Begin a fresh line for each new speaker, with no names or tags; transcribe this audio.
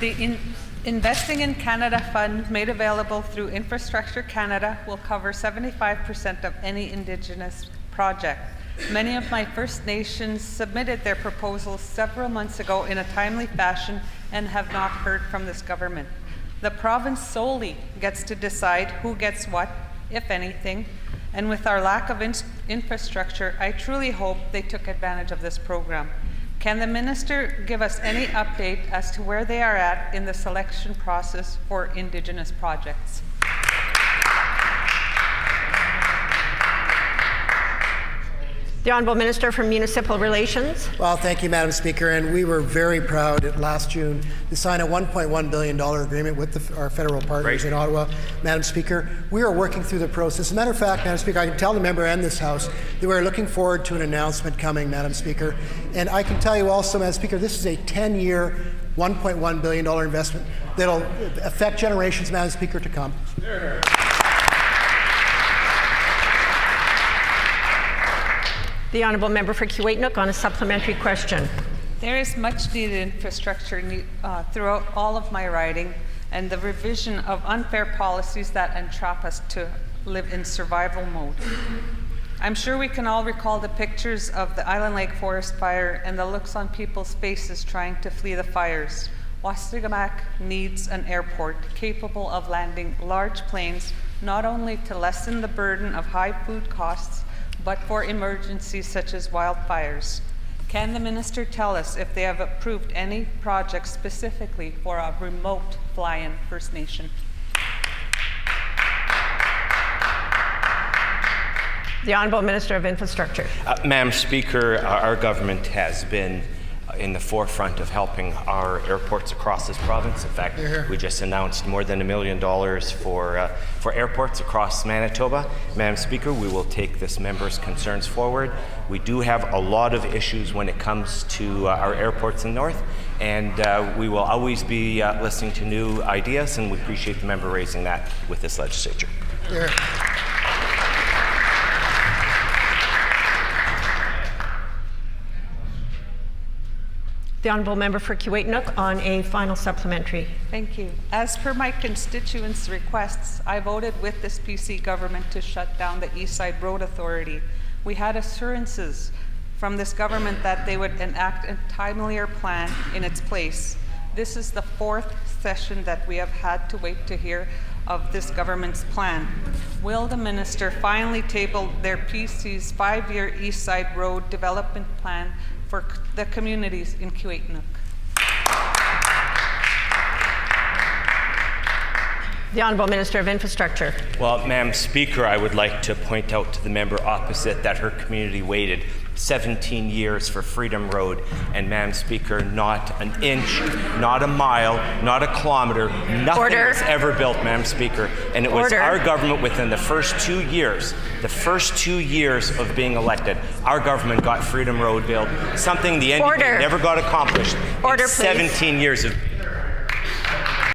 The Investing in Canada Fund made available through Infrastructure Canada will cover 75% of any Indigenous project. Many of my First Nations submitted their proposals several months ago in a timely fashion and have not heard from this government. The province solely gets to decide who gets what, if anything, and with our lack of infrastructure, I truly hope they took advantage of this program. Can the minister give us any update as to where they are at in the selection process for Indigenous projects?
The Honourable Minister for Municipal Relations.
Well, thank you, Madam Speaker, and we were very proud last June to sign a $1.1 billion agreement with our federal partners in Ottawa. Madam Speaker, we are working through the process. As a matter of fact, Madam Speaker, I can tell the member and this House that we're looking forward to an announcement coming, Madam Speaker. And I can tell you also, Madam Speaker, this is a 10-year, $1.1 billion investment that will affect generations, Madam Speaker, to come.
The Honourable Member for Kiiwetinoong on a supplementary question.
There is much needed infrastructure throughout all of my riding, and the revision of unfair policies that entrap us to live in survival mode. I'm sure we can all recall the pictures of the Island Lake forest fire and the looks on people's faces trying to flee the fires. Wastigamak needs an airport capable of landing large planes, not only to lessen the burden of high food costs, but for emergencies such as wildfires. Can the minister tell us if they have approved any projects specifically for a remote fly-in First Nation?
The Honourable Minister of Infrastructure.
Madam Speaker, our government has been in the forefront of helping our airports across this province. In fact, we just announced more than $1 million for airports across Manitoba. Madam Speaker, we will take this member's concerns forward. We do have a lot of issues when it comes to our airports in the north, and we will always be listening to new ideas, and we appreciate the member raising that with this legislature.
The Honourable Member for Kiiwetinoong on a final supplementary.
Thank you. As per my constituents' requests, I voted with this PC government to shut down the Eastside Road Authority. We had assurances from this government that they would enact a timelier plan in its place. This is the fourth session that we have had to wait to hear of this government's plan. Will the minister finally table their PC's 5-year Eastside Road development plan for the communities in Kiiwetinoong?
The Honourable Minister of Infrastructure.
Well, Madam Speaker, I would like to point out to the member opposite that her community waited 17 years for Freedom Road, and Madam Speaker, not an inch, not a mile, not a kilometer, nothing was ever built, Madam Speaker. And it was our government within the first 2 years of being elected, our government got Freedom Road built, something the NDP never got accomplished in 17 years of